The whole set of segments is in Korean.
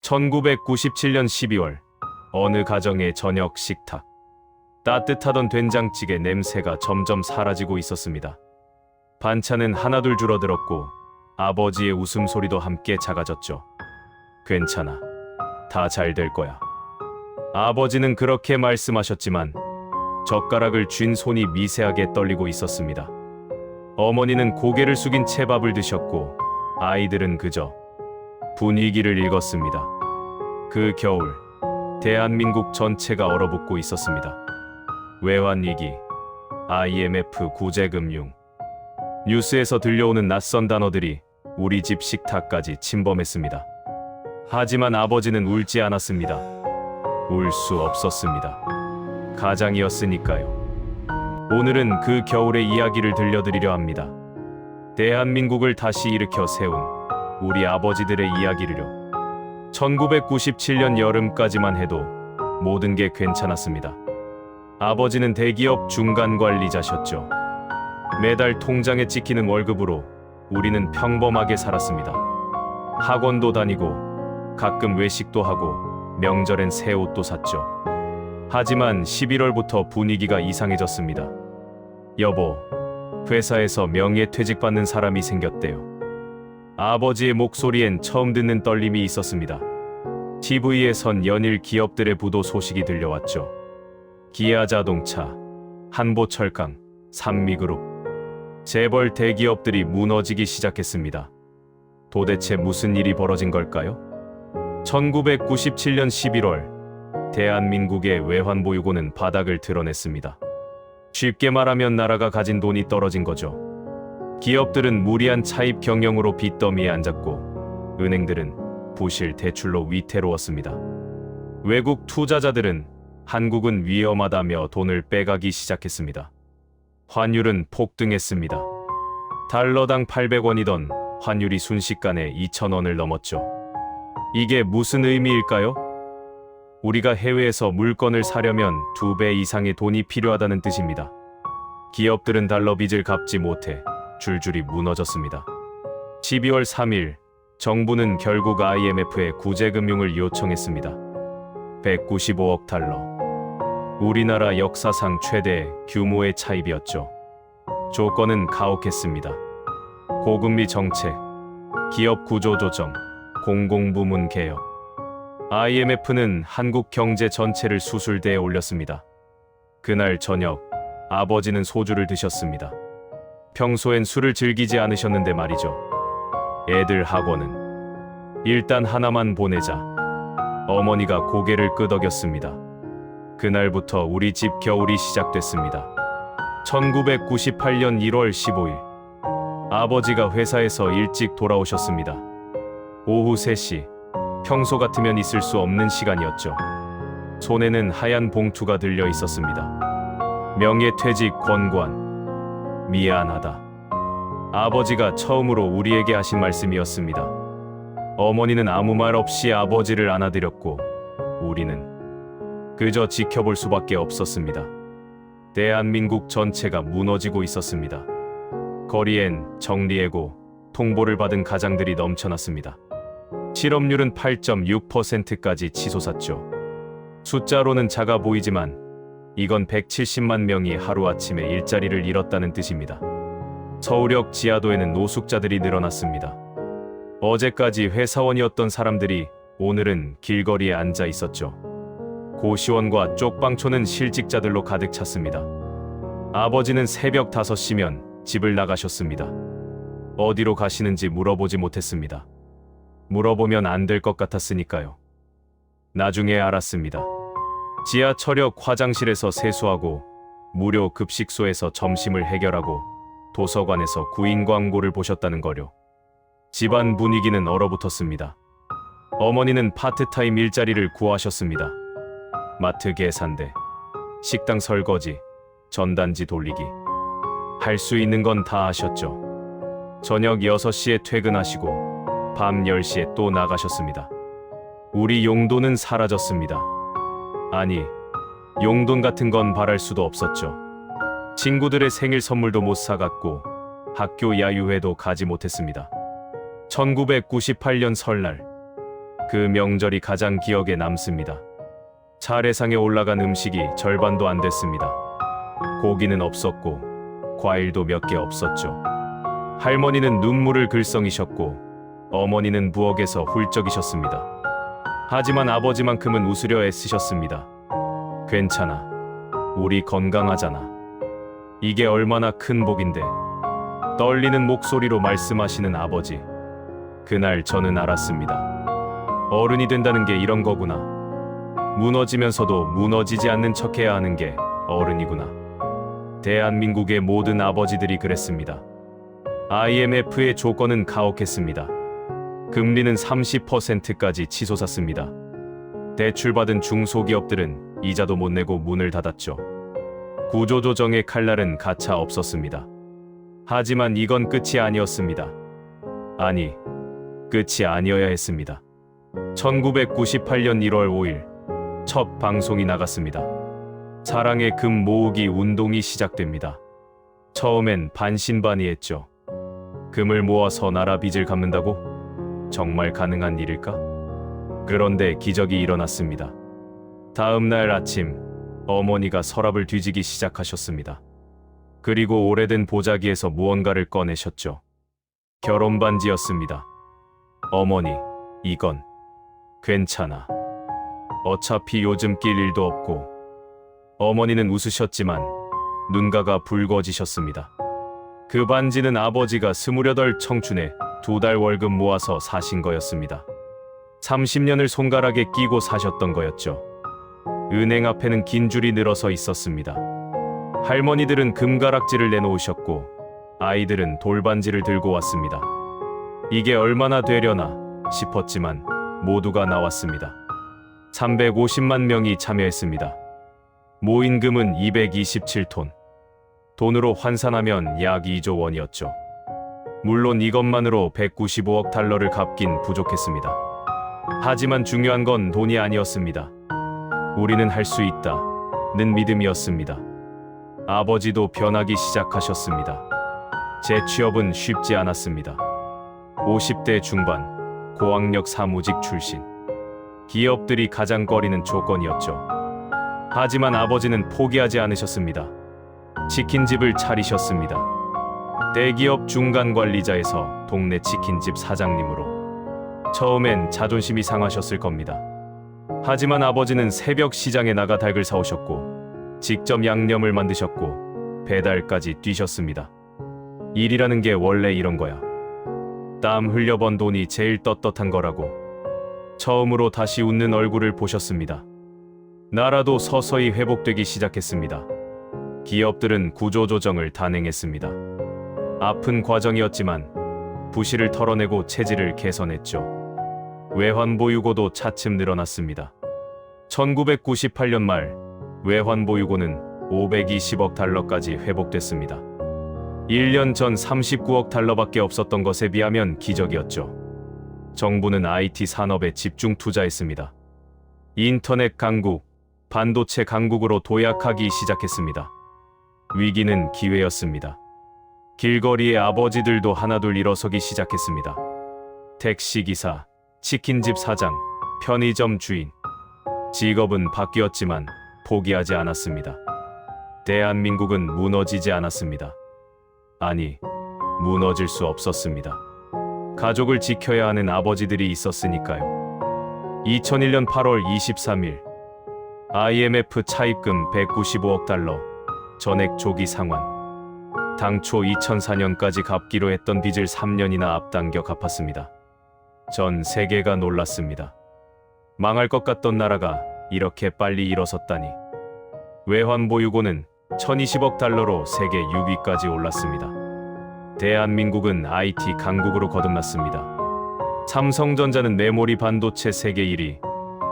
1997년 12월 어느 가정의 저녁 식탁. 따뜻하던 된장찌개 냄새가 점점 사라지고 있었습니다. 반찬은 하나둘 줄어들었고 아버지의 웃음소리도 함께 작아졌죠. 괜찮아. 다 잘 될 거야. 아버지는 그렇게 말씀하셨지만 젓가락을 쥔 손이 미세하게 떨리고 있었습니다. 어머니는 고개를 숙인 채 밥을 드셨고 아이들은 그저 분위기를 읽었습니다. 그 겨울, 대한민국 전체가 얼어붙고 있었습니다. 외환위기, IMF 구제금융, 뉴스에서 들려오는 낯선 단어들이 우리 집 식탁까지 침범했습니다. 하지만 아버지는 울지 않았습니다. 울 수 없었습니다. 가장이었으니까요. 오늘은 그 겨울의 이야기를 들려드리려 합니다. 대한민국을 다시 일으켜 세운 우리 아버지들의 이야기를요. 1997년 여름까지만 해도 모든 게 괜찮았습니다. 아버지는 대기업 중간관리자셨죠. 매달 통장에 찍히는 월급으로 우리는 평범하게 살았습니다. 학원도 다니고 가끔 외식도 하고 명절엔 새 옷도 샀죠. 하지만 11월부터 분위기가 이상해졌습니다. 여보, 회사에서 명예퇴직받는 사람이 생겼대요. 아버지의 목소리엔 처음 듣는 떨림이 있었습니다. TV에선 연일 기업들의 부도 소식이 들려왔죠. 기아자동차, 한보철강, 산미그룹. 재벌 대기업들이 무너지기 시작했습니다. 도대체 무슨 일이 벌어진 걸까요? 1997년 11월 대한민국의 외환보유고는 바닥을 드러냈습니다. 쉽게 말하면 나라가 가진 돈이 떨어진 거죠. 기업들은 무리한 차입 경영으로 빚더미에 앉았고 은행들은 부실 대출로 위태로웠습니다. 외국 투자자들은 한국은 위험하다며 돈을 빼가기 시작했습니다. 환율은 폭등했습니다. 달러당 800원이던 환율이 순식간에 2,000원을 넘었죠. 이게 무슨 의미일까요? 우리가 해외에서 물건을 사려면 2배 이상의 돈이 필요하다는 뜻입니다. 기업들은 달러 빚을 갚지 못해 줄줄이 무너졌습니다. 12월 3일 정부는 결국 IMF에 구제금융을 요청했습니다. 195억 달러. 우리나라 역사상 최대 규모의 차입이었죠. 조건은 가혹했습니다. 고금리 정책, 기업 구조 조정, 공공부문 개혁. IMF는 한국 경제 전체를 수술대에 올렸습니다. 그날 저녁 아버지는 소주를 드셨습니다. 평소엔 술을 즐기지 않으셨는데 말이죠. 애들 학원은 일단 하나만 보내자. 어머니가 고개를 끄덕였습니다. 그날부터 우리 집 겨울이 시작됐습니다. 1998년 1월 15일 아버지가 회사에서 일찍 돌아오셨습니다. 오후 3시, 평소 같으면 있을 수 없는 시간이었죠. 손에는 하얀 봉투가 들려 있었습니다. 명예퇴직 권고안. 미안하다. 아버지가 처음으로 우리에게 하신 말씀이었습니다. 어머니는 아무 말 없이 아버지를 안아드렸고 우리는 그저 지켜볼 수밖에 없었습니다. 대한민국 전체가 무너지고 있었습니다. 거리엔 정리해고, 통보를 받은 가장들이 넘쳐났습니다. 실업률은 8.6%까지 치솟았죠. 숫자로는 작아 보이지만 이건 170만 명이 하루아침에 일자리를 잃었다는 뜻입니다. 서울역 지하도에는 노숙자들이 늘어났습니다. 어제까지 회사원이었던 사람들이 오늘은 길거리에 앉아 있었죠. 고시원과 쪽방촌은 실직자들로 가득 찼습니다. 아버지는 새벽 5시면 집을 나가셨습니다. 어디로 가시는지 물어보지 못했습니다. 물어보면 안 될 것 같았으니까요. 나중에 알았습니다. 지하철역 화장실에서 세수하고 무료 급식소에서 점심을 해결하고 도서관에서 구인 광고를 보셨다는 거요. 집안 분위기는 얼어붙었습니다. 어머니는 파트타임 일자리를 구하셨습니다. 마트 계산대, 식당 설거지, 전단지 돌리기. 할 수 있는 건 다 하셨죠. 저녁 6시에 퇴근하시고 밤 10시에 또 나가셨습니다. 우리 용돈은 사라졌습니다. 아니, 용돈 같은 건 바랄 수도 없었죠. 친구들의 생일 선물도 못 사갔고 학교 야유회도 가지 못했습니다. 1998년 설날 그 명절이 가장 기억에 남습니다. 차례상에 올라간 음식이 절반도 안 됐습니다. 고기는 없었고 과일도 몇 개 없었죠. 할머니는 눈물을 글썽이셨고 어머니는 부엌에서 훌쩍이셨습니다. 하지만 아버지만큼은 웃으려 애쓰셨습니다. 괜찮아. 우리 건강하잖아. 이게 얼마나 큰 복인데. 떨리는 목소리로 말씀하시는 아버지. 그날 저는 알았습니다. 어른이 된다는 게 이런 거구나. 무너지면서도 무너지지 않는 척해야 하는 게 어른이구나. 대한민국의 모든 아버지들이 그랬습니다. IMF의 조건은 가혹했습니다. 금리는 30%까지 치솟았습니다. 대출받은 중소기업들은 이자도 못 내고 문을 닫았죠. 구조조정의 칼날은 가차 없었습니다. 하지만 이건 끝이 아니었습니다. 아니, 끝이 아니어야 했습니다. 1998년 1월 5일 첫 방송이 나갔습니다. 사랑의 금 모으기 운동이 시작됩니다. 처음엔 반신반의했죠. 금을 모아서 나라 빚을 갚는다고? 정말 가능한 일일까? 그런데 기적이 일어났습니다. 다음 날 아침 어머니가 서랍을 뒤지기 시작하셨습니다. 그리고 오래된 보자기에서 무언가를 꺼내셨죠. 결혼 반지였습니다. 어머니, 이건 괜찮아. 어차피 요즘 낄 일도 없고. 어머니는 웃으셨지만 눈가가 붉어지셨습니다. 그 반지는 아버지가 28 청춘에 2달 월급 모아서 사신 거였습니다. 30년을 손가락에 끼고 사셨던 거였죠. 은행 앞에는 긴 줄이 늘어서 있었습니다. 할머니들은 금가락지를 내놓으셨고 아이들은 돌반지를 들고 왔습니다. 이게 얼마나 되려나 싶었지만 모두가 나왔습니다. 350만 명이 참여했습니다. 모인 금은 227톤. 돈으로 환산하면 약 2조 원이었죠. 물론 이것만으로 195억 달러를 갚긴 부족했습니다. 하지만 중요한 건 돈이 아니었습니다. 우리는 할 수 있다는 믿음이었습니다. 아버지도 변하기 시작하셨습니다. 제 취업은 쉽지 않았습니다. 50대 중반, 고학력 사무직 출신. 기업들이 가장 꺼리는 조건이었죠. 하지만 아버지는 포기하지 않으셨습니다. 치킨집을 차리셨습니다. 대기업 중간관리자에서 동네 치킨집 사장님으로. 처음엔 자존심이 상하셨을 겁니다. 하지만 아버지는 새벽 시장에 나가 닭을 사오셨고 직접 양념을 만드셨고 배달까지 뛰셨습니다. 일이라는 게 원래 이런 거야. 땀 흘려 번 돈이 제일 떳떳한 거라고. 처음으로 다시 웃는 얼굴을 보셨습니다. 나라도 서서히 회복되기 시작했습니다. 기업들은 구조조정을 단행했습니다. 아픈 과정이었지만 부실을 털어내고 체질을 개선했죠. 외환보유고도 차츰 늘어났습니다. 1998년 말 외환보유고는 520억 달러까지 회복됐습니다. 1년 전 39억 달러밖에 없었던 것에 비하면 기적이었죠. 정부는 IT 산업에 집중 투자했습니다. 인터넷 강국, 반도체 강국으로 도약하기 시작했습니다. 위기는 기회였습니다. 길거리의 아버지들도 하나둘 일어서기 시작했습니다. 택시기사, 치킨집 사장, 편의점 주인. 직업은 바뀌었지만 포기하지 않았습니다. 대한민국은 무너지지 않았습니다. 아니, 무너질 수 없었습니다. 가족을 지켜야 하는 아버지들이 있었으니까요. 2001년 8월 23일 IMF 차입금 195억 달러, 전액 조기 상환. 당초 2004년까지 갚기로 했던 빚을 3년이나 앞당겨 갚았습니다. 전 세계가 놀랐습니다. 망할 것 같던 나라가 이렇게 빨리 일어섰다니. 외환보유고는 1020억 달러로 세계 6위까지 올랐습니다. 대한민국은 IT 강국으로 거듭났습니다. 삼성전자는 메모리 반도체 세계 1위,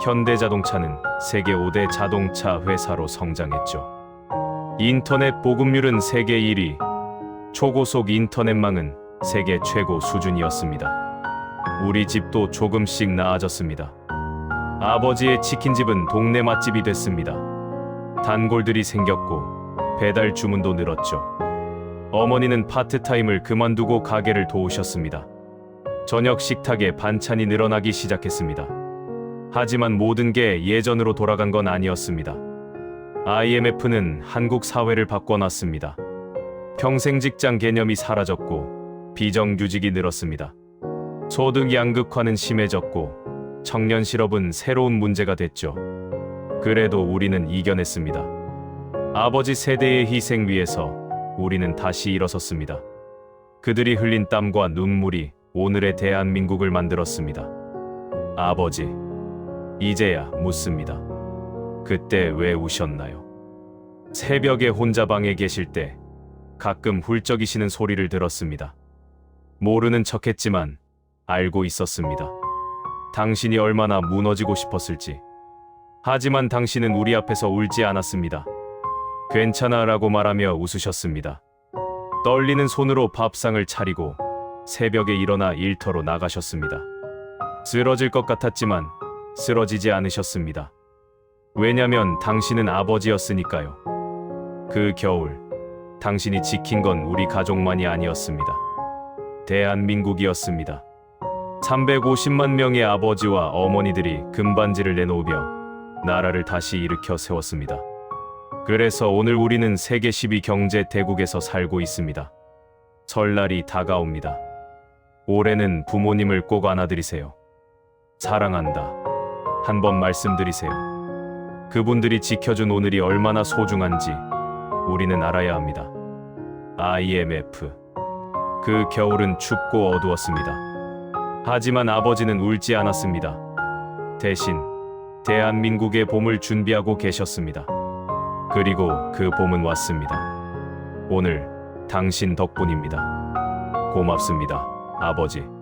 현대자동차는 세계 5대 자동차 회사로 성장했죠. 인터넷 보급률은 세계 1위, 초고속 인터넷망은 세계 최고 수준이었습니다. 우리 집도 조금씩 나아졌습니다. 아버지의 치킨집은 동네 맛집이 됐습니다. 단골들이 생겼고 배달 주문도 늘었죠. 어머니는 파트타임을 그만두고 가게를 도우셨습니다. 저녁 식탁에 반찬이 늘어나기 시작했습니다. 하지만 모든 게 예전으로 돌아간 건 아니었습니다. IMF는 한국 사회를 바꿔놨습니다. 평생 직장 개념이 사라졌고 비정규직이 늘었습니다. 소득 양극화는 심해졌고 청년 실업은 새로운 문제가 됐죠. 그래도 우리는 이겨냈습니다. 아버지 세대의 희생 위에서 우리는 다시 일어섰습니다. 그들이 흘린 땀과 눈물이 오늘의 대한민국을 만들었습니다. 아버지, 이제야 묻습니다. 그때 왜 우셨나요? 새벽에 혼자 방에 계실 때 가끔 훌쩍이시는 소리를 들었습니다. 모르는 척했지만 알고 있었습니다. 당신이 얼마나 무너지고 싶었을지. 하지만 당신은 우리 앞에서 울지 않았습니다. 괜찮아라고 말하며 웃으셨습니다. 떨리는 손으로 밥상을 차리고 새벽에 일어나 일터로 나가셨습니다. 쓰러질 것 같았지만 쓰러지지 않으셨습니다. 왜냐면 당신은 아버지였으니까요. 그 겨울, 당신이 지킨 건 우리 가족만이 아니었습니다. 대한민국이었습니다. 350만 명의 아버지와 어머니들이 금반지를 내놓으며 나라를 다시 일으켜 세웠습니다. 그래서 오늘 우리는 세계 10위 경제 대국에서 살고 있습니다. 설날이 다가옵니다. 올해는 부모님을 꼭 안아드리세요. 사랑한다. 한번 말씀드리세요. 그분들이 지켜준 오늘이 얼마나 소중한지 우리는 알아야 합니다. IMF. 그 겨울은 춥고 어두웠습니다. 하지만 아버지는 울지 않았습니다. 대신 대한민국의 봄을 준비하고 계셨습니다. 그리고 그 봄은 왔습니다. 오늘 당신 덕분입니다. 고맙습니다, 아버지.